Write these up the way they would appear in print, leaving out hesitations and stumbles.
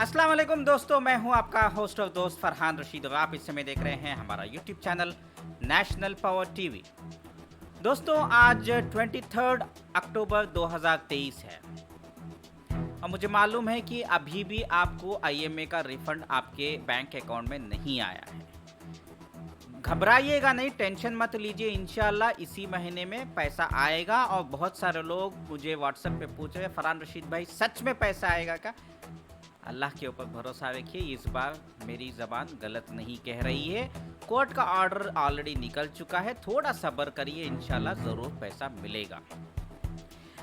अस्सलाम वालेकुम दोस्तों, मैं हूं आपका होस्ट और दोस्त फरहान रशीद और आप इस समय देख रहे हैं हमारा YouTube channel national power TV. दोस्तों, आज 23 अक्टूबर 2023 है और मुझे मालूम है कि अभी भी आपको आईएमए का रिफंड आपके बैंक अकाउंट में नहीं आया है। घबराइएगा नहीं, टेंशन मत लीजिए, इंशाल्लाह इसी महीने में पैसा आएगा। और बहुत सारे लोग मुझे व्हाट्सएप पे पूछ रहे हैं, फरहान रशीद भाई सच में पैसा आएगा क्या? अल्लाह के ऊपर भरोसा रखिए, इस बार मेरी ज़बान गलत नहीं कह रही है। कोर्ट का ऑर्डर ऑलरेडी निकल चुका है, थोड़ा सब्र करिए, इंशाल्लाह ज़रूर पैसा मिलेगा।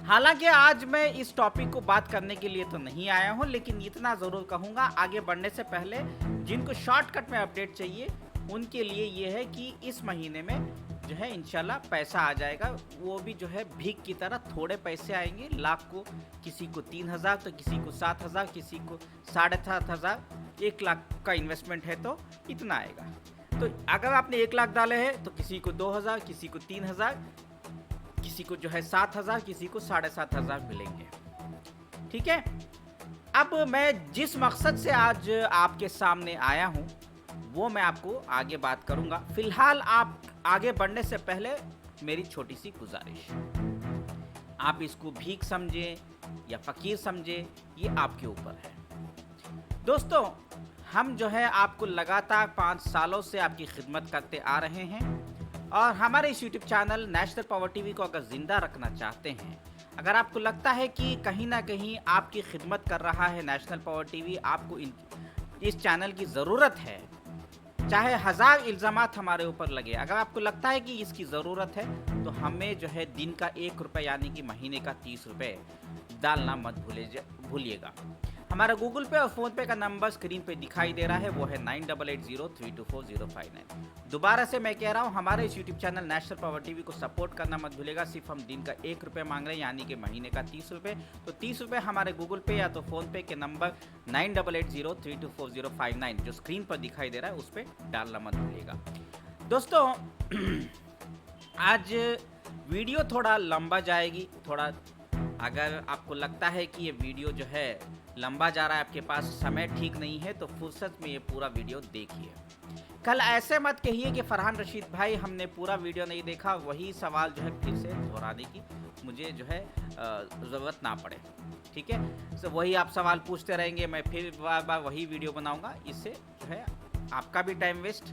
हालांकि आज मैं इस टॉपिक को बात करने के लिए तो नहीं आया हूं, लेकिन इतना ज़रूर कहूँगा, आगे बढ़ने से पहले जिनको शॉर्टकट में अपडेट चाहिए उनके लिए ये है कि इस महीने में जो है इंशाल्लाह पैसा आ जाएगा। वो भी जो है भीख की तरह थोड़े पैसे आएंगे, लाख को किसी को 3,000 तो किसी को 7,000, किसी को 7,500, 1 लाख का इन्वेस्टमेंट है तो इतना आएगा। तो अगर आपने 1 लाख डाले हैं तो किसी को 2,000, किसी को 3,000, किसी को जो है 7,000, किसी को 7,500 मिलेंगे। ठीक है, अब मैं जिस मकसद से आज आपके सामने आया हूँ वो मैं आपको आगे बात करूंगा। फिलहाल आप आगे बढ़ने से पहले मेरी छोटी सी गुजारिश, आप इसको भीख समझे या फकीर समझे, ये आपके ऊपर है। दोस्तों, हम जो है आपको लगातार 5 सालों से आपकी खिदमत करते आ रहे हैं और हमारे इस YouTube channel national power TV को अगर ज़िंदा रखना चाहते हैं, अगर आपको लगता है कि कहीं ना कहीं आपकी खिदमत कर रहा है नेशनल पावर टीवी, आपको इस चैनल की ज़रूरत है, चाहे 1000 इल्ज़ामात हमारे ऊपर लगे, अगर आपको लगता है कि इसकी ज़रूरत है तो हमें जो है दिन का 1 रुपये यानी कि महीने का 30 रुपये डालना मत भूलिएगा। हमारा गूगल पे और फ़ोन पे का नंबर स्क्रीन पे दिखाई दे रहा है, वो है 9880324059। दोबारा से मैं कह रहा हूँ, हमारे इस YouTube channel national power TV को सपोर्ट करना मत भूलिएगा। सिर्फ हम दिन का 1 रुपये मांग रहे हैं यानी कि महीने का 30 रुपये। तो 30 रुपये हमारे गूगल पे या तो फ़ोन पे के नंबर 9880324059 जो स्क्रीन पर दिखाई दे रहा है उस पर डालना मत भूलिएगा। दोस्तों, आज वीडियो थोड़ा लंबा जाएगी, थोड़ा अगर आपको लगता है कि ये वीडियो जो है लंबा जा रहा है, आपके पास समय ठीक नहीं है, तो फुर्सत में ये पूरा वीडियो देखिए। कल ऐसे मत कहिए कि फरहान रशीद भाई हमने पूरा वीडियो नहीं देखा, वही सवाल जो है फिर से दोहराने की मुझे जो है ज़रूरत ना पड़े। ठीक है, तो वही आप सवाल पूछते रहेंगे, मैं फिर बार बार वही वीडियो बनाऊंगा, इससे जो है आपका भी टाइम वेस्ट,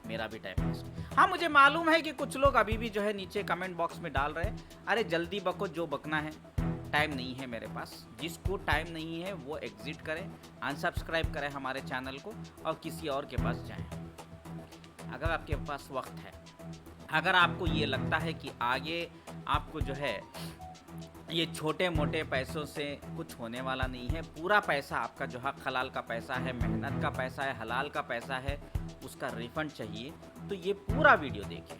मेरा भी टाइम वेस्ट। हाँ, मुझे मालूम है कि कुछ लोग अभी भी जो है नीचे कमेंट बॉक्स में डाल रहे हैं, अरे जल्दी बको, जो बकना है, टाइम नहीं है मेरे पास। जिसको टाइम नहीं है वो एग्जिट करें, अनसब्सक्राइब करें हमारे चैनल को और किसी और के पास जाएं। अगर आपके पास वक्त है, अगर आपको ये लगता है कि आगे आपको जो है ये छोटे मोटे पैसों से कुछ होने वाला नहीं है, पूरा पैसा आपका जो हक हलाल का पैसा है, मेहनत का पैसा है, हलाल का पैसा है, उसका रिफंड चाहिए, तो ये पूरा वीडियो देखें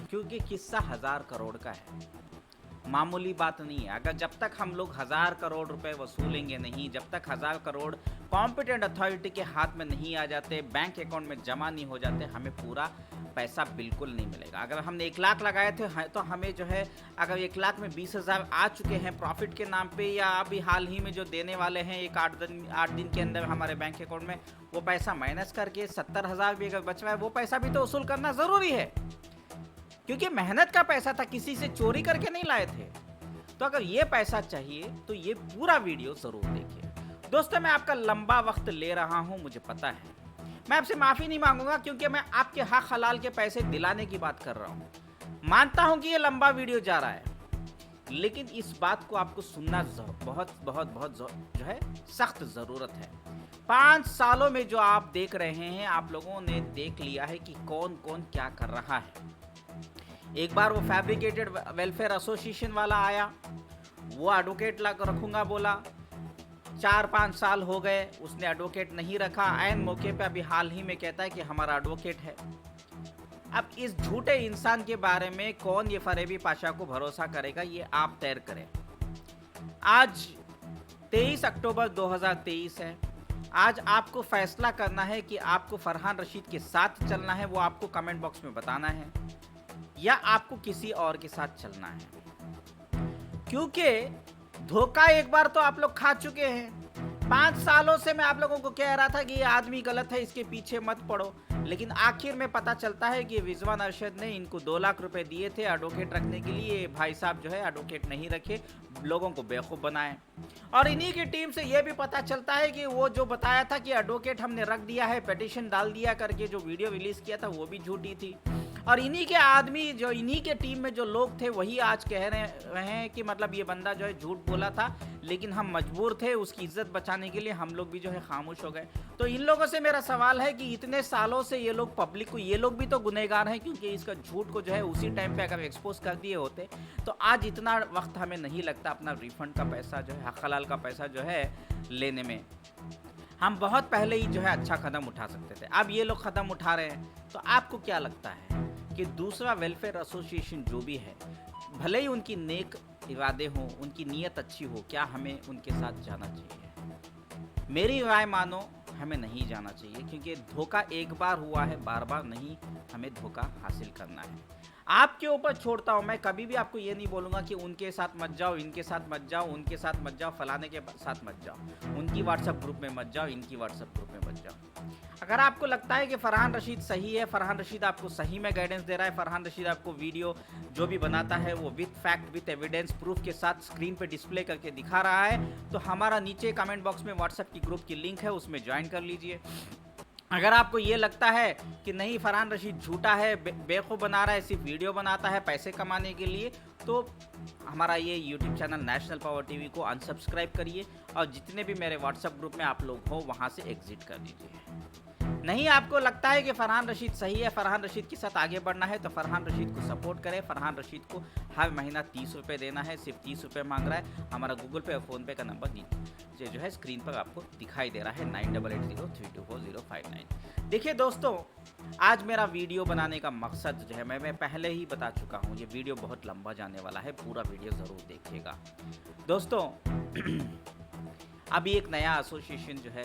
क्योंकि किस्सा 1000 करोड़ का है, मामूली बात नहीं है। अगर जब तक हम लोग 1000 करोड़ रुपए वसूलेंगे नहीं, जब तक 1000 करोड़ कॉम्पिटेंट अथॉरिटी के हाथ में नहीं आ जाते, बैंक अकाउंट में जमा नहीं हो जाते, हमें पूरा पैसा बिल्कुल नहीं मिलेगा। अगर हमने 1 लाख लगाए थे तो हमें जो है, अगर 1 लाख में 20,000 आ चुके हैं प्रॉफिट के नाम पे, या अभी हाल ही में जो देने वाले हैं एक 8 दिन के अंदर हमारे बैंक अकाउंट में, वो पैसा माइनस करके 70,000 भी अगर बच रहा है, वो पैसा भी तो वसूल करना ज़रूरी है, क्योंकि मेहनत का पैसा था, किसी से चोरी करके नहीं लाए थे। तो अगर ये पैसा चाहिए तो ये पूरा वीडियो जरूर देखिए। दोस्तों, मैं आपका लंबा वक्त ले रहा हूं, मुझे पता है, मैं आपसे माफ़ी नहीं मांगूंगा क्योंकि मैं आपके हक हलाल के पैसे दिलाने की बात कर रहा हूं। मानता हूं कि ये लंबा वीडियो जा रहा है, लेकिन इस बात को आपको सुनना बहुत बहुत बहुत जो है सख्त ज़रूरत है। 5 सालों में जो आप देख रहे हैं, आप लोगों ने देख लिया है कि कौन कौन क्या कर रहा है। एक बार वो फैब्रिकेटेड वेलफेयर एसोसिएशन वाला आया, वो एडवोकेट ला रखूंगा बोला, 4-5 साल हो गए, उसने एडवोकेट नहीं रखा, ऐन मौके पे अभी हाल ही में कहता है कि हमारा एडवोकेट है। अब इस झूठे इंसान के बारे में कौन ये फरेबी पाशा को भरोसा करेगा, ये आप तय करें। आज 23 अक्टूबर 2023 है। आज आपको फैसला करना है कि आपको फरहान रशीद के साथ चलना है, वो आपको कमेंट बॉक्स में बताना है, या आपको किसी और के साथ चलना है। क्योंकि धोखा एक बार तो आप लोग खा चुके हैं। 5 सालों से मैं आप लोगों को कह रहा था कि ये आदमी गलत है, इसके पीछे मत पड़ो, लेकिन आखिर में पता चलता है कि रिजवान अरशद ने इनको 2 लाख रुपए दिए थे एडवोकेट रखने के लिए। भाई साहब जो है एडवोकेट नहीं रखे, लोगों को बेवकूफ़ बनाए। और इन्हीं की टीम से ये भी पता चलता है कि वो जो बताया था कि एडवोकेट हमने रख दिया है, पिटीशन डाल दिया करके जो वीडियो रिलीज़ किया था वो भी झूठी थी। और इन्हीं के आदमी जो इन्हीं के टीम में जो लोग थे वही आज कह रहे हैं कि मतलब ये बंदा जो है झूठ बोला था, लेकिन हम मजबूर थे, उसकी इज्जत बचाने के लिए हम लोग भी जो है खामोश हो गए। तो इन लोगों से मेरा सवाल है कि इतने सालों से ये लोग पब्लिक को, ये लोग भी तो गुनहगार हैं, क्योंकि इसका झूठ को जो है उसी टाइम पे अगर एक्सपोज कर दिए होते तो आज इतना वक्त हमें नहीं लगता अपना रिफंड का पैसा जो है, हक हलाल का पैसा जो है लेने में। हम बहुत पहले ही जो है अच्छा कदम उठा सकते थे, अब ये लोग कदम उठा रहे हैं। तो आपको क्या लगता है कि दूसरा वेलफेयर एसोसिएशन जो भी है, भले ही उनकी नेक इरादे हों, उनकी नीयत अच्छी हो, क्या हमें उनके साथ जाना चाहिए? मेरी राय मानो, हमें नहीं जाना चाहिए, क्योंकि धोखा एक बार हुआ है, बार बार नहीं हमें धोखा हासिल करना है। आपके ऊपर छोड़ता हूँ, मैं कभी भी आपको ये नहीं बोलूँगा कि उनके साथ मत जाओ, इनके साथ मत जाओ, उनके साथ मत जाओ, फलाने के साथ मत जाओ, उनकी व्हाट्सएप ग्रुप में मत जाओ, इनकी व्हाट्सएप ग्रुप में मत जाओ। अगर आपको लगता है कि फरहान रशीद सही है, फरहान रशीद आपको सही में गाइडेंस दे रहा है, फरहान रशीद आपको वीडियो जो भी बनाता है वो with fact, with evidence, proof के साथ स्क्रीन पे डिस्प्ले करके दिखा रहा है, तो हमारा नीचे कमेंट बॉक्स में व्हाट्सएप की ग्रुप की लिंक है, उसमें ज्वाइन कर लीजिए। अगर आपको ये लगता है कि नहीं फरहान रशीद झूठा है, बेवकूफ़ बना रहा है, सिर्फ वीडियो बनाता है पैसे कमाने के लिए, तो हमारा ये YouTube channel national power TV को अनसब्सक्राइब करिए और जितने भी मेरे व्हाट्सएप ग्रुप में आप लोग हो वहाँ से एग्जिट कर दीजिए। नहीं आपको लगता है कि फरहान रशीद सही है, फरहान रशीद के साथ आगे बढ़ना है, तो फरहान रशीद को सपोर्ट करें। फरहान रशीद को हर महीना 30 रुपये देना है, सिर्फ 30 रुपये मांग रहा है। हमारा गूगल पे और फ़ोनपे का नंबर नीचे जो है स्क्रीन पर आपको दिखाई दे रहा है, 9880324059। देखिए दोस्तों, आज मेरा वीडियो बनाने का मकसद जो है मैं पहले ही बता चुका हूँ, ये वीडियो बहुत लंबा जाने वाला है, पूरा वीडियो ज़रूर देखिएगा दोस्तों। अभी एक नया एसोसिएशन जो है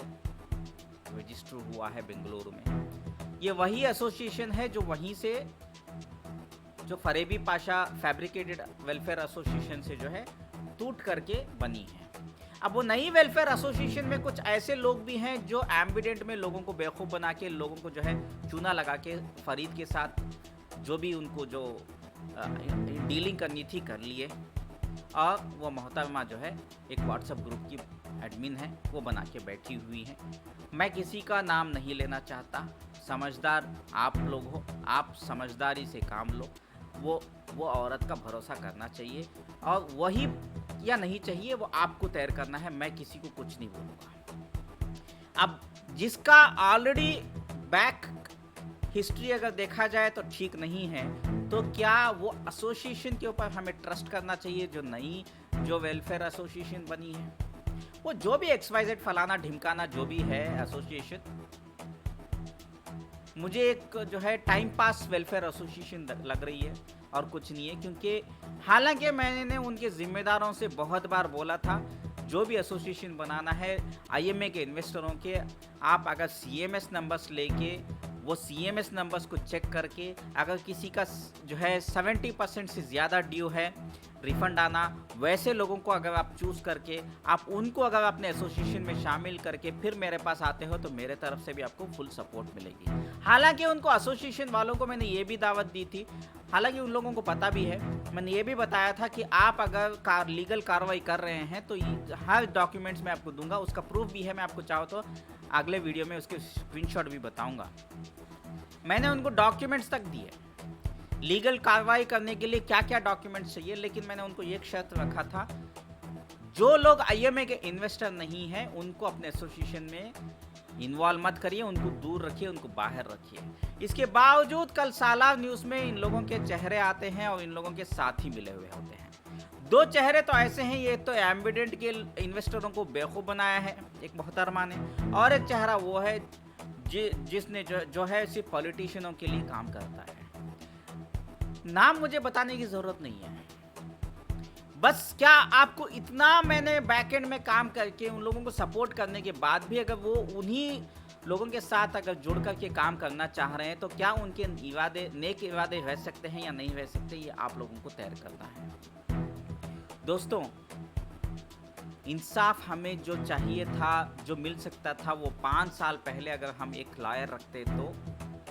रजिस्टर हुआ है बेंगलुरु में। ये वही एसोसिएशन है जो वहीं से जो फरेबी पाशा फैब्रिकेटेड वेलफेयर एसोसिएशन से जो है टूट करके बनी है। अब वो नई वेलफेयर एसोसिएशन में कुछ ऐसे लोग भी हैं जो एम्बिडेंट में लोगों को बेवकूफ़ बना के, लोगों को जो है चूना लगा के फरीद के साथ जो भी उनको जो डीलिंग करनी थी कर लिए। और वो मोहतरमा जो है एक व्हाट्सएप ग्रुप की एडमिन है, वो बना के बैठी हुई हैं। मैं किसी का नाम नहीं लेना चाहता, समझदार आप लोग हो, आप समझदारी से काम लो। वो औरत का भरोसा करना चाहिए और वही या नहीं चाहिए वो आपको तय करना है, मैं किसी को कुछ नहीं बोलूँगा। अब जिसका ऑलरेडी बैक हिस्ट्री अगर देखा जाए तो ठीक नहीं है, तो क्या वो एसोसिएशन के ऊपर हमें ट्रस्ट करना चाहिए जो नई जो वेलफेयर एसोसिएशन बनी है? वो जो भी XYZ फलाना ढिमकाना जो भी है एसोसिएशन, मुझे एक जो है टाइम पास वेलफेयर एसोसिएशन लग रही है और कुछ नहीं है। क्योंकि हालांकि मैंने उनके जिम्मेदारों से बहुत बार बोला था, जो भी एसोसिएशन बनाना है IMA के इन्वेस्टरों के, आप अगर CMS नंबर्स लेके वो CMS नंबर्स को चेक करके, अगर किसी का जो है 70% से ज़्यादा ड्यू है रिफंड आना, वैसे लोगों को अगर आप चूज़ करके आप उनको अगर अपने एसोसिएशन में शामिल करके फिर मेरे पास आते हो, तो मेरे तरफ से भी आपको फुल सपोर्ट मिलेगी। हालांकि उनको एसोसिएशन वालों को मैंने ये भी दावत दी थी, हालांकि उन लोगों को पता भी है, मैंने ये भी बताया था कि आप अगर लीगल कार्रवाई कर रहे हैं तो हर डॉक्यूमेंट्स मैं आपको दूंगा, उसका प्रूफ भी है, मैं आपको चाहो तो अगले वीडियो में उसके स्क्रीनशॉट भी बताऊंगा। मैंने उनको डॉक्यूमेंट्स तक दिए लीगल कार्रवाई करने के लिए क्या क्या डॉक्यूमेंट्स चाहिए, लेकिन मैंने उनको एक शर्त रखा था, जो लोग IMA के इन्वेस्टर नहीं हैं उनको अपने एसोसिएशन में इन्वॉल्व मत करिए, उनको दूर रखिए, उनको बाहर रखिए। इसके बावजूद कल सालार न्यूज़ में इन लोगों के चेहरे आते हैं और इन लोगों के साथ ही मिले हुए होते हैं। 2 चेहरे तो ऐसे हैं, ये तो एम्बिडेंट के इन्वेस्टरों को बेवकूफ़ बनाया है एक मोहतरमा ने, और एक चेहरा वो है जिसने जो है सिर्फ पॉलिटिशियनों के लिए काम करता है। नाम मुझे बताने की ज़रूरत नहीं है, बस क्या आपको इतना मैंने बैकएंड में काम करके उन लोगों को सपोर्ट करने के बाद भी अगर वो उन्हीं लोगों के साथ अगर जुड़ करके काम करना चाह रहे हैं, तो क्या उनके इरादे नेक इरादे रह सकते हैं या नहीं रह सकते, ये आप लोगों को तय करना है। दोस्तों, इंसाफ हमें जो चाहिए था, जो मिल सकता था, वो 5 साल पहले अगर हम एक लॉयर रखते तो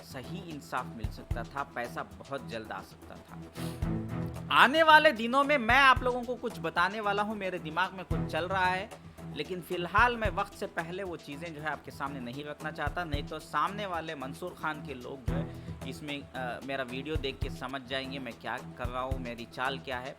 सही इंसाफ मिल सकता था, पैसा बहुत जल्द आ सकता था। आने वाले दिनों में मैं आप लोगों को कुछ बताने वाला हूँ, मेरे दिमाग में कुछ चल रहा है, लेकिन फ़िलहाल मैं वक्त से पहले वो चीज़ें जो है आपके सामने नहीं रखना चाहता, नहीं तो सामने वाले मंसूर खान के लोग जो है इसमें मेरा वीडियो देख के समझ जाएंगे मैं क्या कर रहा हूँ, मेरी चाल क्या है।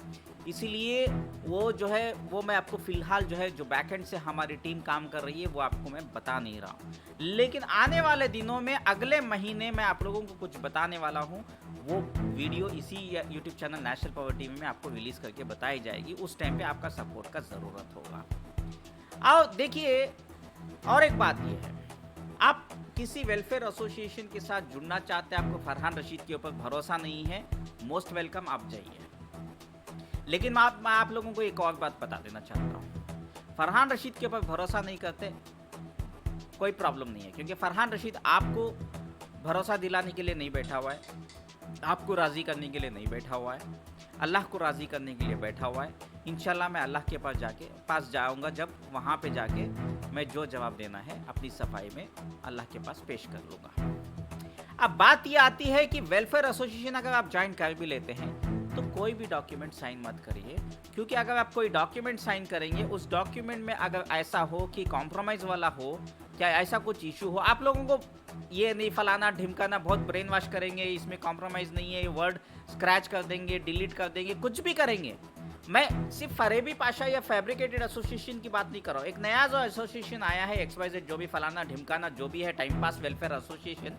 इसीलिए वो जो है वो मैं आपको फ़िलहाल जो है जो बैकएंड से हमारी टीम काम कर रही है वो आपको मैं बता नहीं रहा हूँ, लेकिन आने वाले दिनों में अगले महीने मैं आप लोगों को कुछ बताने वाला हूँ। वो वीडियो इसी YouTube channel national power TV में आपको रिलीज़ करके बताई जाएगी। उस टाइम पे आपका सपोर्ट का ज़रूरत होगा। आओ देखिए, और एक बात ये है, आप किसी वेलफेयर एसोसिएशन के साथ जुड़ना चाहते हैं, आपको फरहान रशीद के ऊपर भरोसा नहीं है, मोस्ट वेलकम, आप जाइए। लेकिन मैं आप लोगों को एक और बात बता देना चाहता हूँ, फरहान रशीद के ऊपर भरोसा नहीं करते कोई प्रॉब्लम नहीं है, क्योंकि फरहान रशीद आपको भरोसा दिलाने के लिए नहीं बैठा हुआ है, आपको राज़ी करने के लिए नहीं बैठा हुआ है, अल्लाह को राज़ी करने के लिए बैठा हुआ है। इंशाल्लाह मैं अल्लाह के पास जाऊंगा, जब वहाँ पे जाके मैं जो जवाब देना है अपनी सफाई में अल्लाह के पास पेश कर लूँगा। अब बात ये आती है कि वेलफेयर एसोसिएशन अगर आप ज्वाइन कर भी लेते हैं तो कोई भी डॉक्यूमेंट साइन मत करिए, क्योंकि अगर आप कोई डॉक्यूमेंट साइन करेंगे, उस डॉक्यूमेंट में अगर ऐसा हो कि कॉम्प्रोमाइज़ वाला हो, क्या ऐसा कुछ इशू हो, आप लोगों को ये नहीं फलाना ढिमकाना बहुत ब्रेन वॉश करेंगे, इसमें कॉम्प्रोमाइज़ नहीं है, वर्ड स्क्रैच कर देंगे, डिलीट कर देंगे, कुछ भी करेंगे। मैं सिर्फ फरेबी पाशा या फैब्रिकेटेड एसोसिएशन की बात नहीं कर रहा हूँ, एक नया जो एसोसिएशन आया है XYZ, जो भी फलाना ढिमकाना जो भी है, टाइम पास वेलफेयर एसोसिएशन,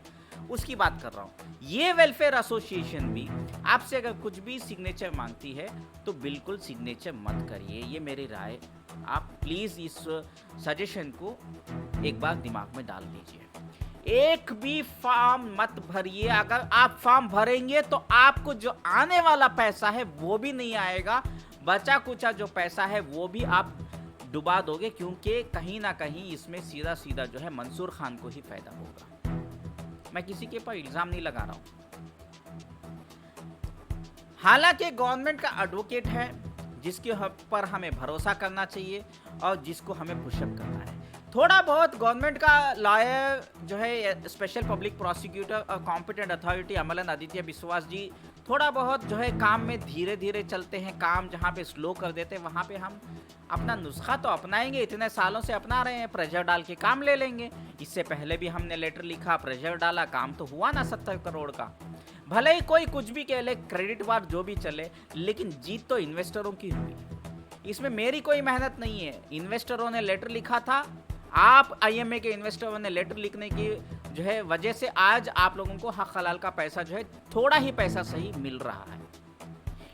उसकी बात कर रहा हूँ। ये वेलफेयर एसोसिएशन भी आपसे अगर कुछ भी सिग्नेचर मांगती है तो बिल्कुल सिग्नेचर मत करिए, ये मेरी राय। आप प्लीज़ इस सजेशन को एक बार दिमाग में डाल लीजिए। एक भी फॉर्म मत भरिए, अगर आप फॉर्म भरेंगे तो आपको जो आने वाला पैसा है वो भी नहीं आएगा, बचा कुचा जो पैसा है वो भी आप डुबा दोगे, क्योंकि कहीं ना कहीं इसमें सीधा सीधा जो है मंसूर खान को ही फायदा होगा। मैं किसी के ऊपर इल्ज़ाम नहीं लगा रहा हूँ। हालांकि गवर्नमेंट का एडवोकेट है जिसके पर हमें भरोसा करना चाहिए और जिसको हमें पुशअप करना है। थोड़ा बहुत गवर्नमेंट का लॉयर जो है, स्पेशल पब्लिक प्रोसिक्यूटर और कॉम्पिटेंट अथॉरिटी अमलन आदित्य विश्वास जी, थोड़ा बहुत जो है काम में धीरे धीरे चलते हैं, काम जहाँ पे स्लो कर देते हैं वहाँ पे हम अपना नुस्खा तो अपनाएंगे, इतने सालों से अपना रहे हैं, प्रेशर डाल के काम ले लेंगे। इससे पहले भी हमने लेटर लिखा, प्रेशर डाला, काम तो हुआ ना 70 करोड़ का। भले ही कोई कुछ भी कह ले, क्रेडिट वार जो भी चले, लेकिन जीत तो इन्वेस्टरों की हुई, इसमें मेरी कोई मेहनत नहीं है। इन्वेस्टरों ने लेटर लिखा था, आप IMA के इन्वेस्टरों ने लेटर लिखने की जो है वजह से आज आप लोगों को हक हलाल का पैसा जो है, थोड़ा ही पैसा सही मिल रहा है।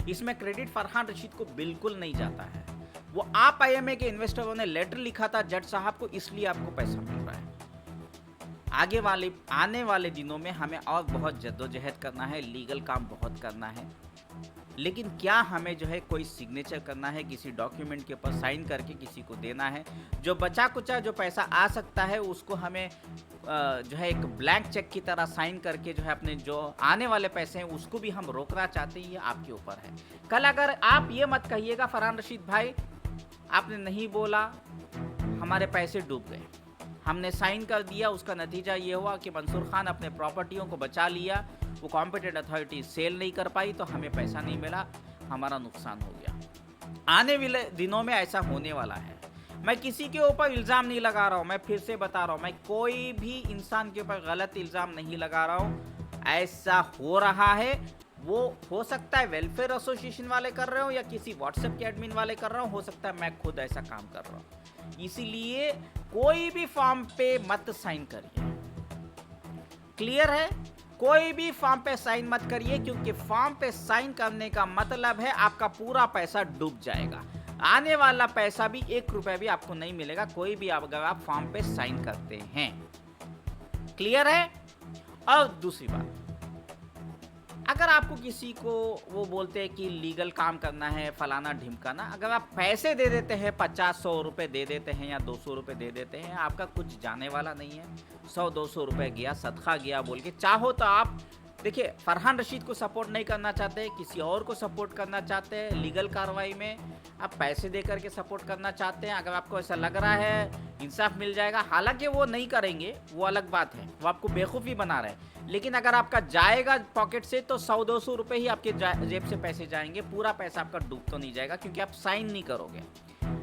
इसमें क्रेडिट फरहान रशीद को बिल्कुल नहीं जाता है, वो आप IMA के इन्वेस्टरों ने लेटर लिखा था जज साहब को, इसलिए आपको पैसा मिल रहा है। आने वाले दिनों में हमें और बहुत जद्दोजहद करना है, लीगल काम बहुत करना है, लेकिन क्या हमें जो है कोई सिग्नेचर करना है, किसी डॉक्यूमेंट के ऊपर साइन करके किसी को देना है। जो बचा कुचा जो पैसा आ सकता है उसको हमें जो है एक ब्लैंक चेक की तरह साइन करके जो है अपने जो आने वाले पैसे हैं उसको भी हम रोकना चाहते हैं, ये आपके ऊपर है। कल अगर आप ये मत कहिएगा फरहान रशीद भाई आपने नहीं बोला, हमारे पैसे डूब गए, हमने साइन कर दिया, उसका नतीजा ये हुआ कि मंसूर खान अपने प्रॉपर्टियों को बचा लिया, वो कॉम्पिटेंट अथॉरिटी सेल नहीं कर पाई तो हमें पैसा नहीं मिला, हमारा नुकसान हो गया। आने वाले दिनों में ऐसा होने वाला है। मैं किसी के ऊपर इल्ज़ाम नहीं लगा रहा हूँ, मैं फिर से बता रहा हूँ, मैं कोई भी इंसान के ऊपर गलत इल्ज़ाम नहीं लगा रहा हूँ। ऐसा हो रहा है, वो हो सकता है वेलफेयर एसोसिएशन वाले कर रहे हो या किसी व्हाट्सएप के एडमिन वाले कर रहा हूँ, हो सकता है मैं खुद ऐसा काम कर रहा हूँ। इसीलिए कोई भी फॉर्म पे मत साइन करिए, क्लियर है? कोई भी फॉर्म पे साइन मत करिए, क्योंकि फॉर्म पे साइन करने का मतलब है आपका पूरा पैसा डूब जाएगा, आने वाला पैसा भी 1 रुपए भी आपको नहीं मिलेगा, कोई भी अगर आप फॉर्म पे साइन करते हैं। क्लियर है? और दूसरी बात, अगर आपको किसी को वो बोलते हैं कि लीगल काम करना है, फलाना ढिमकाना, अगर आप पैसे दे देते हैं, 50-100 रुपये दे देते हैं या 200 रुपये दे देते हैं, आपका कुछ जाने वाला नहीं है। 100-200 रुपये गया, सदका गया बोल के, चाहो तो आप देखिए, फरहान रशीद को सपोर्ट नहीं करना चाहते, किसी और को सपोर्ट करना चाहते हैं, लीगल कार्रवाई में आप पैसे दे करके सपोर्ट करना चाहते हैं, अगर आपको ऐसा लग रहा है इंसाफ मिल जाएगा, हालांकि वो नहीं करेंगे, वो अलग बात है, वो आपको बेवकूफ़ी बना रहे हैं। लेकिन अगर आपका जाएगा पॉकेट से तो 100-200 रुपये ही आपके जेब से पैसे जाएंगे, पूरा पैसा आपका डूब तो नहीं जाएगा, क्योंकि आप साइन नहीं करोगे।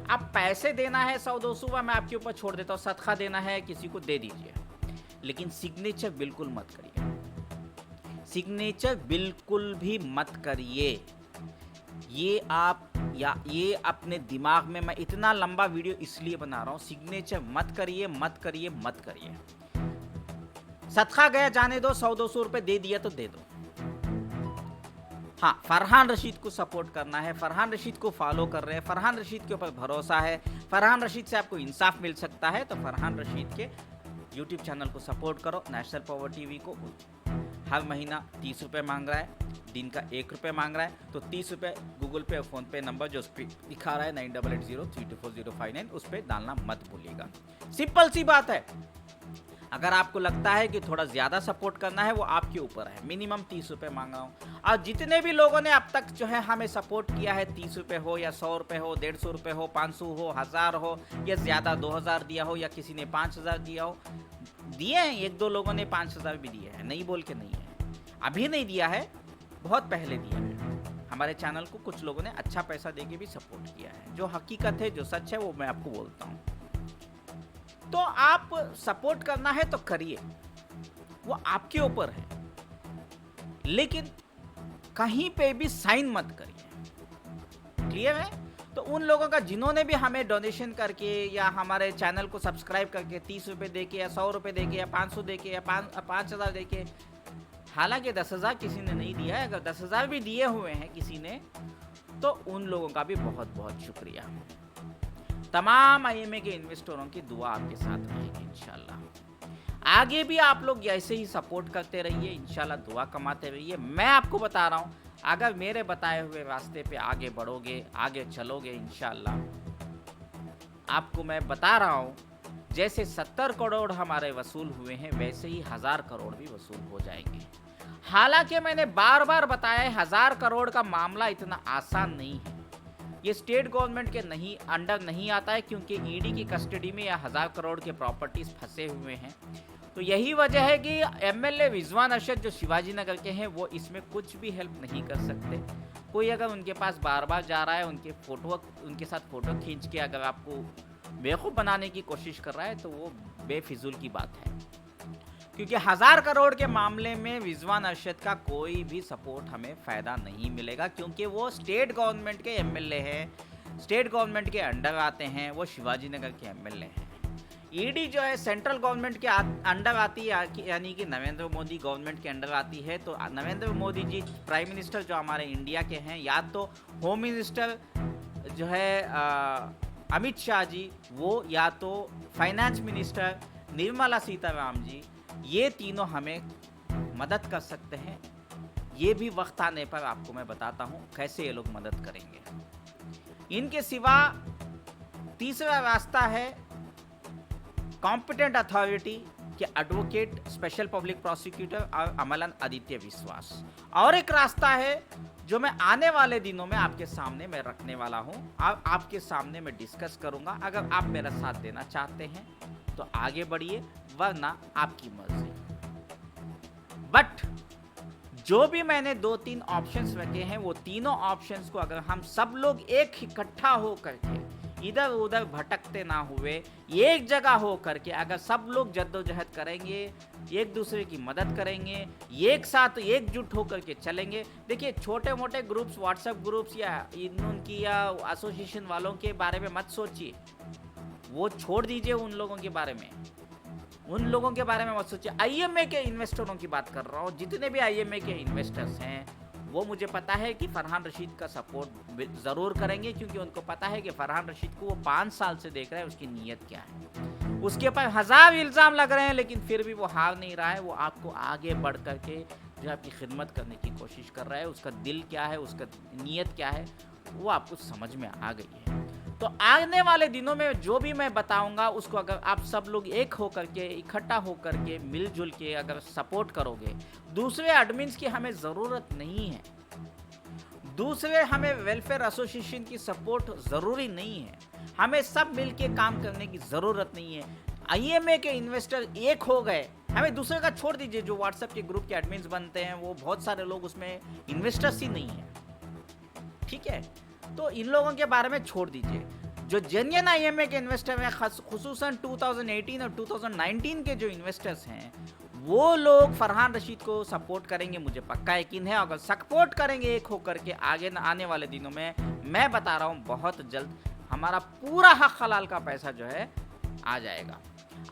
आप पैसे देना है 100-200 मैं आपके ऊपर छोड़ देता हूँ, सदका देना है किसी को दे दीजिए, लेकिन सिग्नेचर बिल्कुल मत करिए, सिग्नेचर बिल्कुल भी मत करिए। ये अपने दिमाग में, मैं इतना लंबा वीडियो इसलिए बना रहा हूँ, सिग्नेचर मत करिए, मत करिए, मत करिए। सदका गया जाने दो, 100-200 रुपये दे दिया तो दे दो। हाँ, फरहान रशीद को सपोर्ट करना है, फरहान रशीद को फॉलो कर रहे हैं, फरहान रशीद के ऊपर भरोसा है, फरहान रशीद से आपको इंसाफ मिल सकता है, तो फरहान रशीद के यूट्यूब चैनल को सपोर्ट करो। नेशनल पावर टीवी को हर महीना 30 रुपये मांग रहा है, दिन का 1 रुपये मांग रहा है, तो 30 रुपये गूगल पे और फ़ोन पे नंबर जो उस पर दिखा रहा है 9880324059, उस पर डालना मत भूलिएगा। सिंपल सी बात है। अगर आपको लगता है कि थोड़ा ज़्यादा सपोर्ट करना है, वो आपके ऊपर है। मिनिमम 30 रुपये मांग रहा हूँ, और जितने भी लोगों ने अब तक जो है हमें सपोर्ट किया है, 30 रुपये हो या 100 रुपये हो, 150 रुपये हो, 500 हो, 1000 हो, या ज़्यादा 2000 दिया हो, या किसी ने 5000 दिया हो, दिए हैं। 1-2 लोगों ने 5000 भी दिए हैं, नहीं बोल के नहीं है, अभी नहीं दिया है, बहुत पहले दिया है। हमारे चैनल को कुछ लोगों ने अच्छा पैसा दे के भी सपोर्ट किया है। जो हकीकत है, जो सच है, वो मैं आपको बोलता हूँ। तो आप सपोर्ट करना है तो करिए, वो आपके ऊपर है, लेकिन कहीं पे भी साइन मत करिए। क्लियर है? तो उन लोगों का जिन्होंने भी हमें डोनेशन करके या हमारे चैनल को सब्सक्राइब करके 30 रुपये दे के या 100 रुपये दे के या 500 दे के या 5000 दे के, हालांकि 10,000 किसी ने नहीं दिया है, अगर 10,000 भी दिए हुए हैं किसी ने, तो उन लोगों का भी बहुत बहुत शुक्रिया। तमाम आईएमए के इन्वेस्टरों की दुआ आपके साथ रहेगी इंशाल्लाह। आगे भी आप लोग ऐसे ही सपोर्ट करते रहिए, इंशाल्लाह दुआ कमाते रहिए। मैं आपको बता रहा हूँ, अगर मेरे बताए हुए रास्ते पे आगे बढ़ोगे, आगे चलोगे, इंशाल्लाह आपको मैं बता रहा हूँ, जैसे 70 करोड़ हमारे वसूल हुए हैं, वैसे ही 1000 करोड़ भी वसूल हो जाएंगे। हालांकि मैंने बार बार बताया है, 1000 करोड़ का मामला इतना आसान नहीं है। ये स्टेट गवर्नमेंट के अंडर नहीं आता है, क्योंकि ईडी की कस्टडी में यह 1000 करोड़ के प्रॉपर्टीज फंसे हुए हैं। तो यही वजह है कि एमएलए रिजवान अरशद जो शिवाजी नगर के हैं, वो इसमें कुछ भी हेल्प नहीं कर सकते। कोई अगर उनके पास बार बार जा रहा है, उनके साथ फोटो खींच के अगर आपको बेवकूफ़ बनाने की कोशिश कर रहा है, तो वो बेफिजूल की बात है। क्योंकि 1000 करोड़ के मामले में रिजवान अरशद का कोई भी सपोर्ट हमें फ़ायदा नहीं मिलेगा, क्योंकि वो स्टेट गवर्नमेंट के एमएलए हैं, स्टेट गवर्नमेंट के अंडर आते हैं, वो शिवाजी नगर के एमएलए हैं। ईडी जो है सेंट्रल गवर्नमेंट के अंडर आती है, यानी कि नरेंद्र मोदी गवर्नमेंट के अंडर आती है। तो नरेंद्र मोदी जी प्राइम मिनिस्टर जो हमारे इंडिया के हैं, या तो होम मिनिस्टर जो है अमित शाह जी, वो या तो फाइनेंस मिनिस्टर निर्मला सीतारामन जी, ये तीनों हमें मदद कर सकते हैं। ये भी वक्त आने पर आपको मैं बताता हूँ कैसे ये लोग मदद करेंगे। इनके सिवा तीसरा रास्ता है कॉम्पिटेंट अथॉरिटी के एडवोकेट स्पेशल पब्लिक प्रोसिक्यूटर और अमलन आदित्य विश्वास। और एक रास्ता है जो मैं आने वाले दिनों में आपके सामने मैं रखने वाला हूँ और आपके सामने मैं डिस्कस करूँगा। अगर आप मेरा साथ देना चाहते हैं तो आगे बढ़िए, वरना आपकी मर्जी। बट जो भी मैंने 2-3 ऑप्शंस रखे हैं, वो तीनों ऑप्शंस को अगर हम सब लोग एक इकट्ठा हो करके, इधर उधर भटकते ना हुए, एक जगह हो करके अगर सब लोग जद्दोजहद करेंगे, एक दूसरे की मदद करेंगे, एक साथ एकजुट होकर के चलेंगे। देखिए, छोटे मोटे ग्रुप्स, व्हाट्सएप ग्रुप्स या इनकी या एसोसिएशन वालों के बारे में मत सोचिए, वो छोड़ दीजिए। उन लोगों के बारे में मत सोचिए। आईएमए के इन्वेस्टरों की बात कर रहा हूँ। जितने भी आईएमए के इन्वेस्टर्स हैं, वो मुझे पता है कि फरहान रशीद का सपोर्ट ज़रूर करेंगे, क्योंकि उनको पता है कि फरहान रशीद को वो 5 साल से देख रहे हैं, उसकी नीयत क्या है। उसके ऊपर 1000 इल्ज़ाम लग रहे हैं, लेकिन फिर भी वो हार नहीं रहा है। वो आपको आगे बढ़ करके जो आपकी खिदमत करने की कोशिश कर रहा है, उसका दिल क्या है, उसका नीयत क्या है, वो आपको समझ में आ गई है। तो आने वाले दिनों में जो भी मैं बताऊंगा उसको अगर आप सब लोग एक होकर के इकट्ठा होकर के मिलजुल के अगर सपोर्ट करोगे, दूसरे एडमिन्स की हमें ज़रूरत नहीं है, दूसरे हमें वेलफेयर एसोसिएशन की सपोर्ट ज़रूरी नहीं है, हमें सब मिलके काम करने की ज़रूरत नहीं है। आईएमए के इन्वेस्टर एक हो गए, हमें दूसरे का छोड़ दीजिए। जो व्हाट्सएप के ग्रुप के एडमिन्स बनते हैं वो बहुत सारे लोग उसमें इन्वेस्टर्स ही नहीं है, ठीक है। तो इन लोगों के बारे में छोड़ दीजिए। जो जेन्युइन आईएमए के इन्वेस्टर हैं, खुसूसन 2018 और 2019 के जो इन्वेस्टर्स हैं, वो लोग फरहान रशीद को सपोर्ट करेंगे, मुझे पक्का यकीन है। अगर सपोर्ट करेंगे एक होकर के आगे आने वाले दिनों में, मैं बता रहा हूँ बहुत जल्द हमारा पूरा हक हलाल का पैसा जो है आ जाएगा।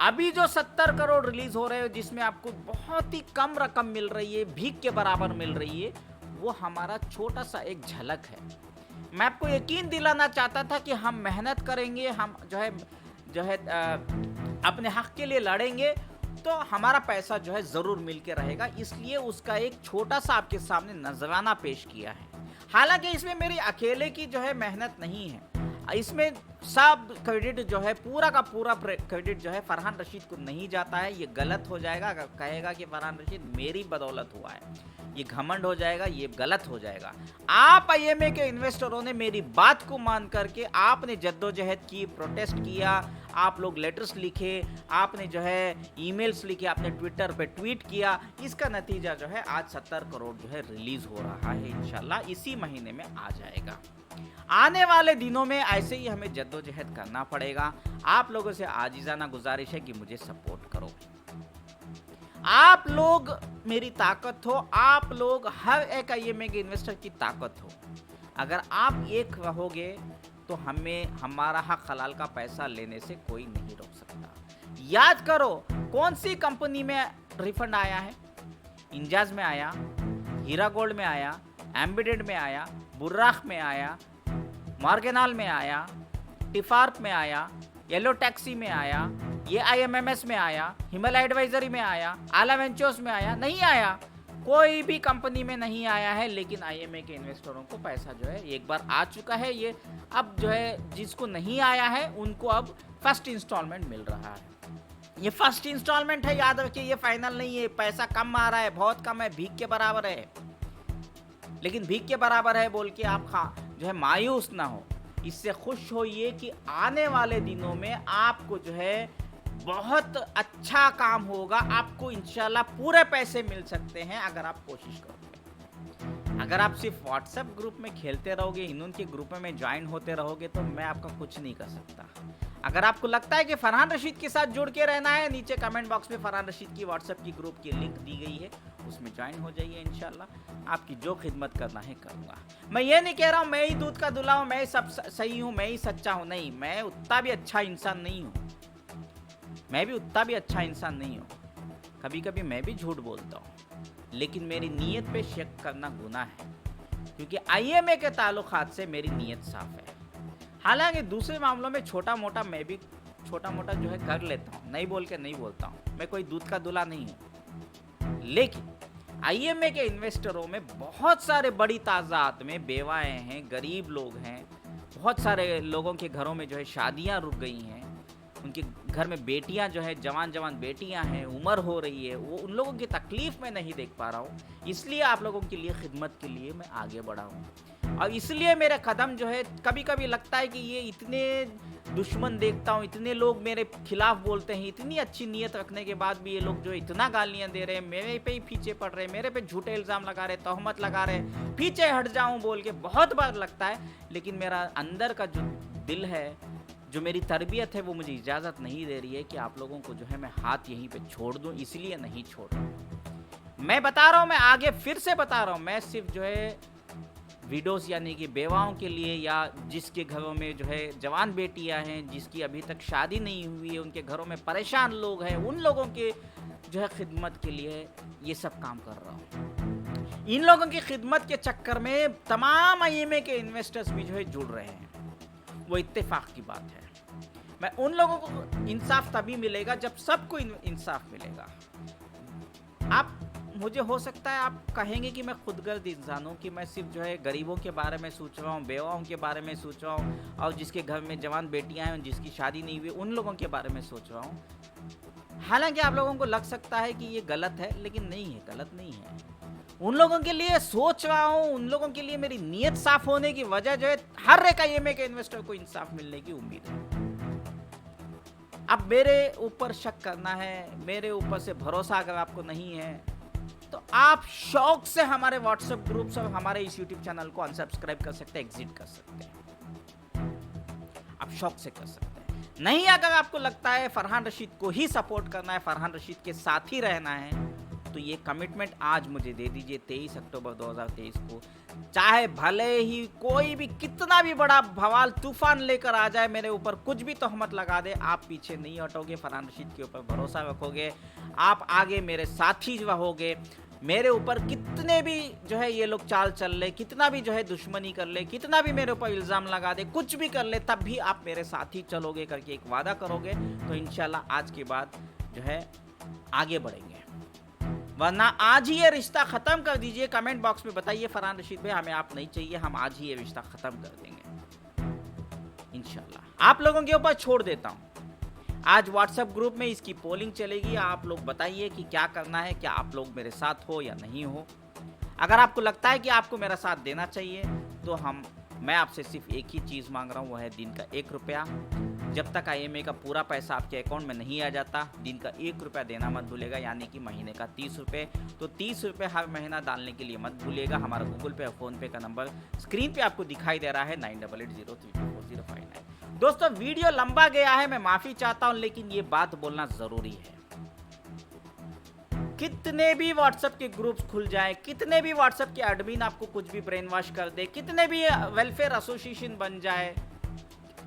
अभी जो 70 करोड़ रिलीज हो रहे हैं जिसमें आपको बहुत ही कम रकम मिल रही है, भीख के बराबर मिल रही है, वो हमारा छोटा सा एक झलक है। मैं आपको यकीन दिलाना चाहता था कि हम मेहनत करेंगे, हम जो है अपने हक के लिए लड़ेंगे तो हमारा पैसा जो है ज़रूर मिल के रहेगा। इसलिए उसका एक छोटा सा आपके सामने नजराना पेश किया है। हालांकि इसमें मेरी अकेले की जो है मेहनत नहीं है, इसमें सब क्रेडिट जो है पूरा का पूरा क्रेडिट जो है फरहान रशीद को नहीं जाता है। ये गलत हो जाएगा अगर कहेगा कि फरहान रशीद मेरी बदौलत हुआ है, ये घमंड हो जाएगा, ये गलत हो जाएगा। आप आईएमए के इन्वेस्टरों ने मेरी बात को मान करके आपने जद्दोजहद की, प्रोटेस्ट किया, आप लोग लेटर्स लिखे, आपने जो है ईमेल्स लिखे, आपने ट्विटर पे ट्वीट किया, इसका नतीजा जो है आज 70 करोड़ जो है रिलीज हो रहा है। इंशाल्लाह इसी महीने में आ जाएगा। आने वाले दिनों में ऐसे ही हमें जद्दोजहद करना पड़ेगा। आप लोगों से आजिज़ाना गुजारिश है कि मुझे सपोर्ट करो। आप लोग मेरी ताकत हो, आप लोग हर एक आईएमए के इन्वेस्टर की ताकत हो। अगर आप एक रहोगे तो हमें हमारा हक हलाल का पैसा लेने से कोई नहीं रोक सकता। याद करो कौन सी कंपनी में रिफंड आया है? इंजाज में आया, हीरा गोल्ड में आया, एम्बेडेड में आया, बुर्राख में आया, मार्गेनाल में आया, टिफार्प में आया, येलो टैक्सी में आया, ये आईएमएमएस में आया, हिमालय एडवाइजरी में आया, आला वेंचर्स में आया? नहीं आया, कोई भी कंपनी में नहीं आया है। लेकिन आईएमए के इन्वेस्टरों को पैसा जो है एक बार आ चुका है। ये अब जो है जिसको नहीं आया है उनको अब फर्स्ट इंस्टॉलमेंट मिल रहा है। ये फर्स्ट इंस्टॉलमेंट है, याद रखिए, ये फाइनल नहीं है। पैसा कम आ रहा है, बहुत कम है, भीख के बराबर है। लेकिन भीख के बराबर है बोल के आप जो है मायूस ना हो, इससे खुश होइए कि आने वाले दिनों में आपको जो है बहुत अच्छा काम होगा। आपको इंशाल्लाह पूरे पैसे मिल सकते हैं अगर आप कोशिश करोगे। अगर आप सिर्फ व्हाट्सएप ग्रुप में खेलते रहोगे, इन्हों के ग्रुप में ज्वाइन होते रहोगे, तो मैं आपका कुछ नहीं कर सकता। अगर आपको लगता है कि फरहान रशीद के साथ जुड़ के रहना है, नीचे कमेंट बॉक्स में फरहान रशीद की व्हाट्सएप की ग्रुप की लिंक दी गई है, उसमें ज्वाइन हो जाइए। इंशाल्लाह आपकी जो खिदमत करना है करूँगा। मैं ये नहीं कह रहा हूँ मैं ही दूध का दूल्हा हूँ, मैं ही सब सही हूँ, मैं ही सच्चा हूँ। नहीं, मैं उतना भी अच्छा इंसान नहीं हूँ, मैं भी उतना भी अच्छा इंसान नहीं हूँ। कभी कभी मैं भी झूठ बोलता हूँ, लेकिन मेरी नीयत पे शक करना गुनाह है, क्योंकि आईएमए के ताल्लुकात से मेरी नीयत साफ है। हालांकि दूसरे मामलों में छोटा मोटा मैं भी छोटा मोटा जो है कर लेता हूँ, नहीं बोल के नहीं बोलता हूँ, मैं कोई दूध का दूल्हा नहीं हूँ। लेकिन आईएमए के इन्वेस्टरों में बहुत सारे बड़ी तादाद में बेवाएं हैं, गरीब लोग हैं, बहुत सारे लोगों के घरों में जो है शादियाँ रुक गई हैं, उनके घर में बेटियां जो है जवान जवान बेटियां हैं, उम्र हो रही है, वो उन लोगों की तकलीफ में नहीं देख पा रहा हूँ। इसलिए आप लोगों के लिए खिदमत के लिए मैं आगे बढ़ा हूँ। और इसलिए मेरे कदम जो है कभी कभी लगता है कि ये इतने दुश्मन देखता हूँ, इतने लोग मेरे खिलाफ बोलते हैं, इतनी अच्छी नीयत रखने के बाद भी ये लोग जो इतना गालियाँ दे रहे हैं, मेरे पे ही पीछे पड़ रहे हैं, मेरे पे झूठे इल्ज़ाम लगा रहे, तहमत लगा रहे, पीछे हट जाऊँ बोल के बहुत बार लगता है। लेकिन मेरा अंदर का जो दिल है, जो मेरी तरबियत है, वो मुझे इजाज़त नहीं दे रही है कि आप लोगों को जो है मैं हाथ यहीं पे छोड़ दूं, इसलिए नहीं छोड़ रहा हूँ। मैं बता रहा हूँ, मैं आगे फिर से बता रहा हूँ, मैं सिर्फ जो है वीडियोस यानी कि बेवाओं के लिए, या जिसके घरों में जो है जवान बेटियां हैं, जिसकी अभी तक शादी नहीं हुई है, उनके घरों में परेशान लोग हैं, उन लोगों के जो है खिदमत के लिए ये सब काम कर रहा हूँ। इन लोगों की खिदमत के चक्कर में तमाम आईएमए के इन्वेस्टर्स भी जो है जुड़ रहे हैं, वो इत्तेफाक की बात है। मैं उन लोगों को इंसाफ तभी मिलेगा जब सबको इंसाफ मिलेगा। आप मुझे हो सकता है आप कहेंगे कि मैं खुदगर्ज इंसान हूँ, कि मैं सिर्फ जो है गरीबों के बारे में सोच रहा हूँ, बेवाओं के बारे में सोच रहा हूँ, और जिसके घर में जवान बेटियाँ हैं जिसकी शादी नहीं हुई उन लोगों के बारे में सोच रहा हूँ। हालांकि आप लोगों को लग सकता है कि ये गलत है, लेकिन नहीं है, गलत नहीं है। उन लोगों के लिए सोच रहा हूँ, उन लोगों के लिए मेरी नीयत साफ होने की वजह जो है हर एक आईएमए के इन्वेस्टर को इंसाफ मिलने की उम्मीद है। अब मेरे ऊपर शक करना है, मेरे ऊपर से भरोसा अगर आपको नहीं है तो आप शौक से हमारे व्हाट्सएप ग्रुप्स और हमारे इस यूट्यूब चैनल को अनसब्सक्राइब कर सकते हैं, एग्जिट कर सकते हैं। आप शौक से कर सकते हैं। नहीं, अगर आपको लगता है फरहान रशीद को ही सपोर्ट करना है, फरहान रशीद के साथ ही रहना है, तो ये कमिटमेंट आज मुझे दे दीजिए 23 अक्टूबर 2023 को। चाहे भले ही कोई भी कितना भी बड़ा बवाल तूफान लेकर आ जाए, मेरे ऊपर कुछ भी तोहमत लगा दे, आप पीछे नहीं हटोगे, फरहान रशीद के ऊपर भरोसा रखोगे, आप आगे मेरे साथी रहोगे। मेरे ऊपर कितने भी जो है ये लोग चाल चल ले, कितना भी जो है दुश्मनी कर ले, कितना भी मेरे ऊपर इल्ज़ाम लगा दे, कुछ भी कर ले, तब भी आप मेरे साथ ही चलोगे करके एक वादा करोगे, तो इंशाल्लाह आज के बाद जो है आगे बढ़ेंगे। वरना आज ही ये रिश्ता ख़त्म कर दीजिए। कमेंट बॉक्स में बताइए फरहान रशीद भाई हमें आप नहीं चाहिए, हम आज ही ये रिश्ता ख़त्म कर देंगे इंशाल्लाह। आप लोगों के ऊपर छोड़ देता हूँ। आज व्हाट्सएप ग्रुप में इसकी पोलिंग चलेगी, आप लोग बताइए कि क्या करना है, क्या आप लोग मेरे साथ हो या नहीं हो। अगर आपको लगता है कि आपको मेरा साथ देना चाहिए तो मैं आपसे सिर्फ एक ही चीज़ मांग रहा हूँ, वो है दिन का 1 रुपया। जब तक आईएमए का पूरा पैसा आपके अकाउंट में नहीं आ जाता, दिन का 1 रुपया देना मत भूलेगा, यानी कि महीने का 30 रुपये। तो 30 रुपये हर महीना डालने के लिए मत भूलिएगा। हमारा गूगल पे और फ़ोनपे का नंबर स्क्रीन पे आपको दिखाई दे रहा है 9880324059। दोस्तों, वीडियो लंबा गया है, मैं माफ़ी चाहता हूँ, लेकिन ये बात बोलना ज़रूरी है। कितने भी व्हाट्सएप के ग्रुप्स खुल जाए, कितने भी व्हाट्सएप के एडमिन आपको कुछ भी ब्रेन वॉश कर दे, कितने भी वेलफेयर एसोसिएशन बन जाए,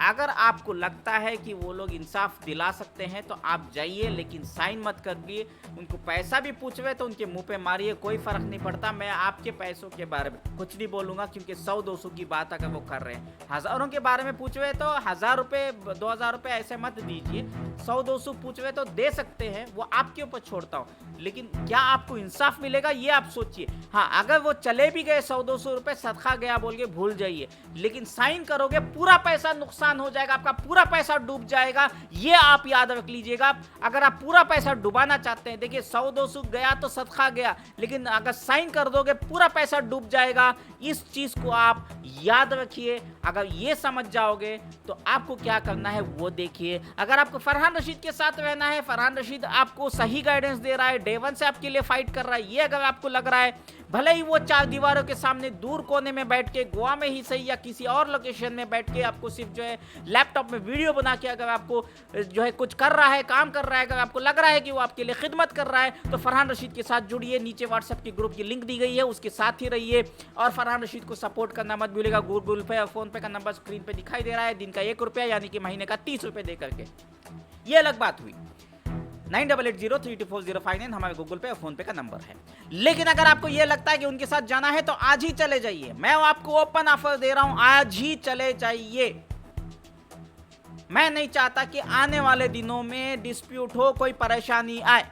अगर आपको लगता है कि वो लोग इंसाफ दिला सकते हैं तो आप जाइए, लेकिन साइन मत करिए। उनको पैसा भी पूछ रहे तो उनके मुंह पे मारिए, कोई फर्क नहीं पड़ता। मैं आपके पैसों के बारे में कुछ नहीं बोलूँगा, क्योंकि 100-200 की बात अगर वो कर रहे हैं, हज़ारों के बारे में पूछ रहे तो 1000 रुपये 2000 रुपये ऐसे मत दीजिए। 100-200 पूछ रहे तो दे सकते हैं, वो आपके ऊपर छोड़ता हूँ, लेकिन क्या आपको इंसाफ मिलेगा ये आप सोचिए। हाँ, अगर वो चले भी गए 100-200 रुपये, सदका गया बोल के भूल जाइए, लेकिन साइन करोगे पूरा पैसा नुकसान हो जाएगा, आपका पूरा पैसा डूब जाएगा, ये आप याद रख लीजिएगा। अगर आप पूरा पैसा डुबाना चाहते हैं, देखिए 100-200 गया तो सदका गया, लेकिन अगर साइन कर दोगे पूरा पैसा डूब जाएगा। इस चीज को आप याद रखिए। अगर ये समझ जाओगे तो आपको क्या करना है वो देखिए। अगर आपको फरहान रशीद के साथ रहना है, फरहान रशीद आपको सही गाइडेंस दे रहा है, डे वन से आपके लिए फाइट कर रहा है, ये अगर आपको लग रहा है, भले ही वो 4 दीवारों के सामने दूर कोने में बैठ के, गोवा में ही सही या किसी और लोकेशन में बैठ के, आपको सिर्फ जो है लैपटॉप में वीडियो बना के अगर आपको जो है कुछ कर रहा है, काम कर रहा है, अगर आपको लग रहा है कि वो आपके लिए खिदमत कर रहा है, तो फरहान रशीद के साथ जुड़िए। नीचे व्हाट्सएप के ग्रुप की लिंक दी गई है, उसके साथ ही रहिए और फरहान रशीद को सपोर्ट करना मत भूलिएगा। गूगल पे और फोन पे का नंबर स्क्रीन पे दिखाई दे रहा है, दिन का 1 रुपया यानी कि महीने का 30 रुपये दे करके। ये अलग बात हुई। 9880324059 हमारे गूगल पे और फोन पे का नंबर है। लेकिन अगर आपको यह लगता है कि उनके साथ जाना है तो आज ही चले जाइए। मैं आपको ओपन ऑफर दे रहा हूं, आज ही चले जाइए। मैं नहीं चाहता कि आने वाले दिनों में डिस्प्यूट हो, कोई परेशानी आए,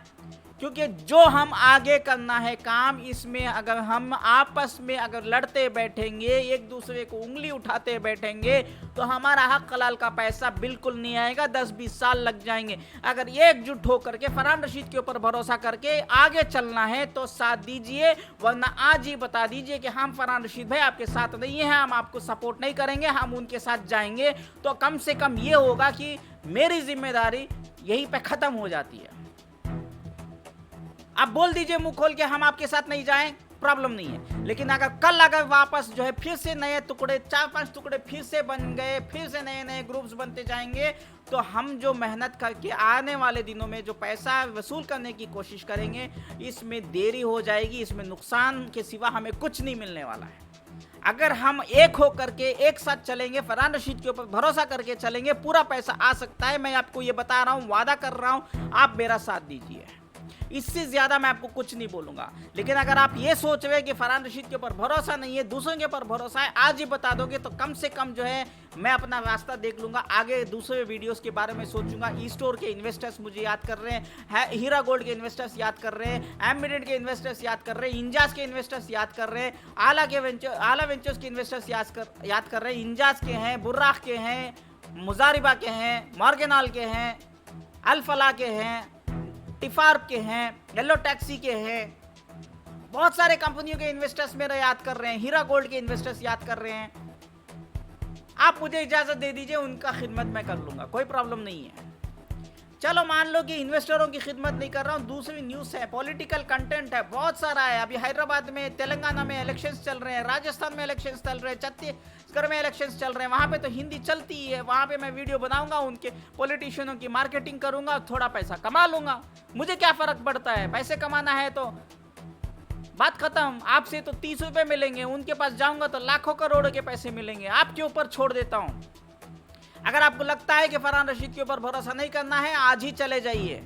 क्योंकि जो हम आगे करना है काम, इसमें अगर हम आपस में अगर लड़ते बैठेंगे, एक दूसरे को उंगली उठाते बैठेंगे, तो हमारा हक हलाल का पैसा बिल्कुल नहीं आएगा, 10-20 साल लग जाएंगे। अगर एकजुट होकर के फरहान रशीद के ऊपर भरोसा करके आगे चलना है तो साथ दीजिए, वरना आज ही बता दीजिए कि हम फरहान रशीद भाई आपके साथ नहीं हैं, हम आपको सपोर्ट नहीं करेंगे, हम उनके साथ जाएंगे। तो कम से कम ये होगा कि मेरी जिम्मेदारी यहीं पर खत्म हो जाती है। आप बोल दीजिए मुंह खोल के हम आपके साथ नहीं जाएं, प्रॉब्लम नहीं है। लेकिन अगर वापस जो है फिर से नए टुकड़े, 4-5 टुकड़े फिर से बन गए, फिर से नए नए ग्रुप्स बनते जाएंगे, तो हम जो मेहनत करके आने वाले दिनों में जो पैसा वसूल करने की कोशिश करेंगे, इसमें देरी हो जाएगी, इसमें नुकसान के सिवा हमें कुछ नहीं मिलने वाला है। अगर हम एक हो करके एक साथ चलेंगे, फरहान रशीद के ऊपर भरोसा करके चलेंगे, पूरा पैसा आ सकता है। मैं आपको ये बता रहा हूँ, वादा कर रहा हूँ, आप मेरा साथ दीजिए। इससे ज़्यादा मैं आपको कुछ नहीं बोलूँगा। लेकिन अगर आप ये सोच रहे हैं कि फरहान रशीद के ऊपर भरोसा नहीं है, दूसरों के ऊपर भरोसा है, आज ही बता दोगे तो कम से कम जो है मैं अपना रास्ता देख लूँगा, आगे दूसरे वीडियोस के बारे में सोचूंगा। ई स्टोर के इन्वेस्टर्स मुझे याद कर रहे हैं, हीरा गोल्ड के इन्वेस्टर्स याद कर रहे हैं, एम्बिडेंट के इन्वेस्टर्स याद कर रहे हैं, इंजास के इन्वेस्टर्स याद कर रहे हैं, आला वेंचर्स के इन्वेस्टर्स याद कर रहे हैं, इंजास के हैं, बुर्राख के हैं, मुजारिबा के हैं, मॉर्गेनाल के हैं, अल-फलाह के हैं, टिफार्ब के हैं, येलो टैक्सी के हैं, बहुत सारे कंपनियों के इन्वेस्टर्स मेरे याद कर रहे हैं, हीरा गोल्ड के इन्वेस्टर्स याद कर रहे हैं। आप मुझे इजाजत दे दीजिए, उनका खिदमत मैं कर लूंगा, कोई प्रॉब्लम नहीं है। चलो मान लो कि इन्वेस्टरों की खिदमत नहीं कर रहा हूँ, दूसरी न्यूज़ है, पॉलिटिकल कंटेंट है, बहुत सारा है। अभी हैदराबाद में, तेलंगाना में इलेक्शंस चल रहे हैं, राजस्थान में इलेक्शंस चल रहे हैं, छत्तीसगढ़ में इलेक्शंस चल रहे हैं। वहाँ पे तो हिंदी चलती ही है, वहाँ पे मैं वीडियो बनाऊंगा, उनके पॉलिटिशियनों की मार्केटिंग करूंगा, थोड़ा पैसा कमा लूंगा। मुझे क्या फ़र्क पड़ता है, पैसे कमाना है तो बात खत्म। आपसे तो 30 रुपये मिलेंगे, उनके पास जाऊंगा तो लाखों करोड़ों के पैसे मिलेंगे। आपके ऊपर छोड़ देता हूँ। अगर आपको लगता है कि फरहान रशीद के ऊपर भरोसा नहीं करना है, आज ही चले जाइए।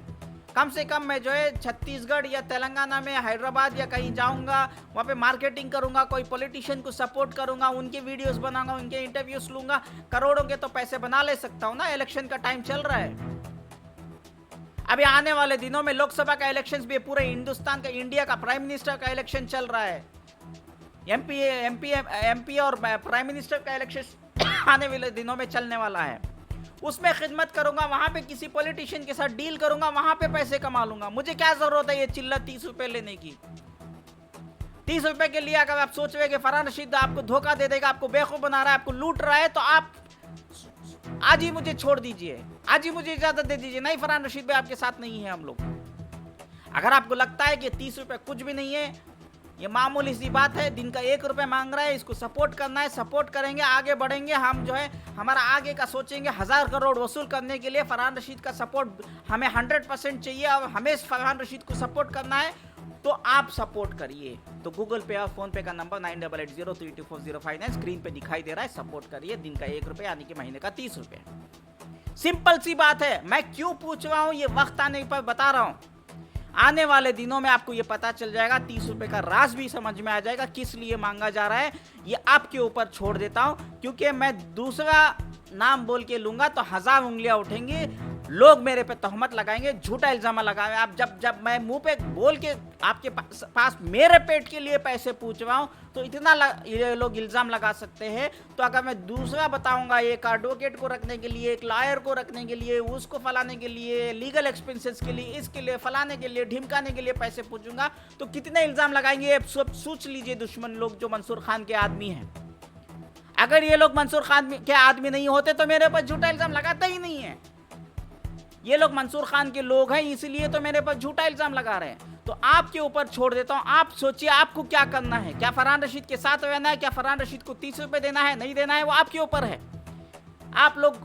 कम से कम मैं जो है छत्तीसगढ़ या तेलंगाना में, हैदराबाद या कहीं जाऊंगा, वहाँ पे मार्केटिंग करूंगा, कोई पॉलिटिशियन को सपोर्ट करूंगा, उनके वीडियोस बनाऊंगा, उनके इंटरव्यूज लूंगा, करोड़ों के तो पैसे बना ले सकता हूँ ना। इलेक्शन का टाइम चल रहा है, अभी आने वाले दिनों में लोकसभा का इलेक्शन भी, पूरे हिंदुस्तान का, इंडिया का प्राइम मिनिस्टर का इलेक्शन चल रहा है, एमपी और प्राइम मिनिस्टर का इलेक्शन आने वाले दिनों में चलने वाला है। उसमें खिदमत करूंगा, वहां पे किसी पॉलिटिशियन के साथ डील करूंगा, वहां पे पैसे कमा लूंगा। मुझे क्या जरूरत है ये चिल्ला 30 रुपए लेने की। 30 रुपए के लिए अगर आप सोच रहे कि फरहान रशीद आपको धोखा दे देगा, आपको बेवकूफ बना रहा है, आपको लूट रहा है, तो आप आज ही मुझे छोड़ दीजिए, आज ही मुझे इजाजत दे दीजिए। नहीं, फरहान रशीद भाई आपके साथ नहीं है हम लोग। अगर आपको लगता है कि 30 रुपए कुछ भी नहीं है, ये मामूली सी बात है, दिन का 1 रुपए मांग रहा है, इसको सपोर्ट करना है, सपोर्ट करेंगे, आगे बढ़ेंगे। हम जो है हमारा आगे का सोचेंगे। 1000 करोड़ वसूल करने के लिए फरहान रशीद का सपोर्ट हमें 100% चाहिए, और हमें फरहान रशीद को सपोर्ट करना है, तो आप सपोर्ट करिए। तो गूगल पे और फोन पे का नंबर 9880324059 स्क्रीन पे दिखाई दे रहा है, सपोर्ट करिए। दिन का 1 रुपए यानी कि महीने का 30 रुपए। सिंपल सी बात है। मैं क्यों पूछ रहा हूं, ये वक्त आने पर बता रहा हूं। आने वाले दिनों में आपको ये पता चल जाएगा, 30 रुपए का राज भी समझ में आ जाएगा, किस लिए मांगा जा रहा है। ये आपके ऊपर छोड़ देता हूं, क्योंकि मैं दूसरा नाम बोल के लूंगा तो 1000 उंगलियां उठेंगी, लोग मेरे पे तहमत लगाएंगे, झूठा इल्जाम लगाएंगे। आप जब मैं मुंह पे बोल के आपके पास मेरे पेट के लिए पैसे पूछ रहा हूं, तो इतना ये लोग इल्जाम लगा सकते हैं। तो अगर मैं दूसरा बताऊंगा, एक एडवोकेट को रखने के लिए, एक लॉयर को रखने के लिए, उसको फलाने के लिए, लीगल एक्सपेंसेस के लिए, इसके लिए, फलाने के लिए, ढिमकाने के लिए पैसे पूछूंगा, तो कितने इल्जाम लगाएंगे सब सोच लीजिए। दुश्मन लोग जो मंसूर खान के आदमी हैं, अगर ये लोग मंसूर खान के आदमी नहीं होते तो मेरे पर झूठा इल्जाम लगाते ही नहीं है। ये लोग मंसूर खान के लोग हैं, इसलिए तो मेरे पर झूठा इल्जाम लगा रहे हैं। तो आपके ऊपर छोड़ देता हूं, आप सोचिए आपको क्या करना है। क्या फरहान रशीद के साथ रहना है, क्या फरहान रशीद को 30 रुपए देना है, नहीं देना है, वो आपके ऊपर है। आप लोग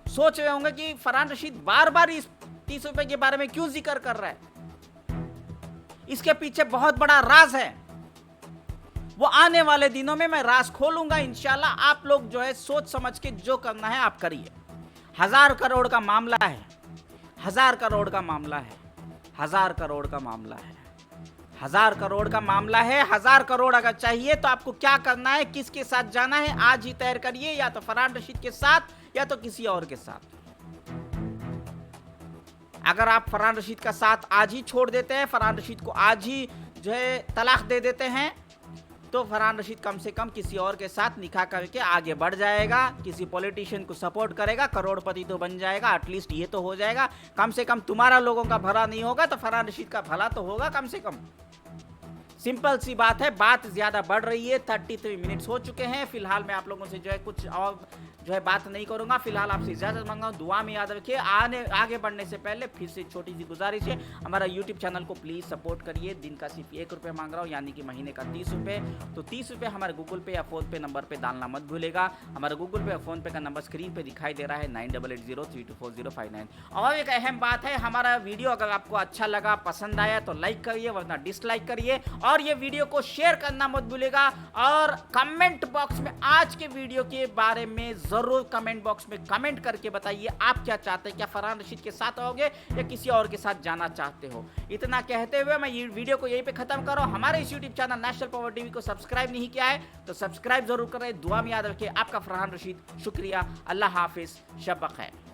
सोच रहे होंगे कि फरहान रशीद बार बार इस 30 रुपए के बारे में क्यों जिक्र कर रहा है। इसके पीछे बहुत बड़ा राज है, वो आने वाले दिनों में मैं राज खोलूंगा इंशाल्लाह। आप लोग जो है सोच समझ के जो करना है आप करिए। 1000 करोड़ का मामला है, 1000 करोड़ का मामला है, 1000 करोड़ का मामला है, 1000 करोड़ का मामला है। 1000 करोड़ अगर चाहिए तो आपको क्या करना है, किसके साथ जाना है, आज ही तय करिए। या तो फरहान रशीद के साथ या तो किसी और के साथ। अगर आप फरहान रशीद का साथ आज ही छोड़ देते हैं, फरहान रशीद को आज ही जो है तलाक दे देते हैं, तो फरहान रशीद कम से कम किसी और के साथ निकाह करके आगे बढ़ जाएगा, किसी पॉलिटिशियन को सपोर्ट करेगा, करोड़पति तो बन जाएगा। एटलीस्ट ये तो हो जाएगा, कम से कम तुम्हारा लोगों का भला नहीं होगा तो फरहान रशीद का भला तो होगा कम से कम। सिंपल सी बात है। बात ज्यादा बढ़ रही है, 33 मिनट्स हो चुके हैं। फिलहाल मैं आप लोगों से जो है कुछ और जो है बात नहीं करूंगा। फिलहाल आपसे इजाजत मांगा हूं, दुआ में याद रखिए। आगे बढ़ने से पहले फिर से छोटी सी गुजारिश है, हमारा यूट्यूब चैनल को प्लीज सपोर्ट करिए। दिन का सिर्फ 1 रुपये मांग रहा हूँ, यानी कि महीने का 30 रुपये। तो 30 रुपये हमारे गूगल पे या फोन पे नंबर पे डालना मत भूलेगा। हमारा गूगल पे या फोन पे का नंबर स्क्रीन पे दिखाई दे रहा है, 9880324059। और एक अहम बात है, हमारा वीडियो अगर आपको अच्छा लगा, पसंद आया तो लाइक करिए, वरना डिसलाइक करिए। और ये वीडियो को शेयर करना मत भूलेगा। और कमेंट बॉक्स में आज के वीडियो के बारे में ज़रूर कमेंट बॉक्स में कमेंट करके बताइए आप क्या चाहते हैं, क्या फरहान रशीद के साथ आओगे या किसी और के साथ जाना चाहते हो। इतना कहते हुए मैं ये वीडियो को यहीं पे ख़त्म कर रहा हूँ। हमारे इस YouTube channel national power TV को सब्सक्राइब नहीं किया है तो सब्सक्राइब जरूर करें। दुआ में याद रखिए। आपका फरहान रशीद, शुक्रिया, अल्लाह हाफिज़, शब बखैर।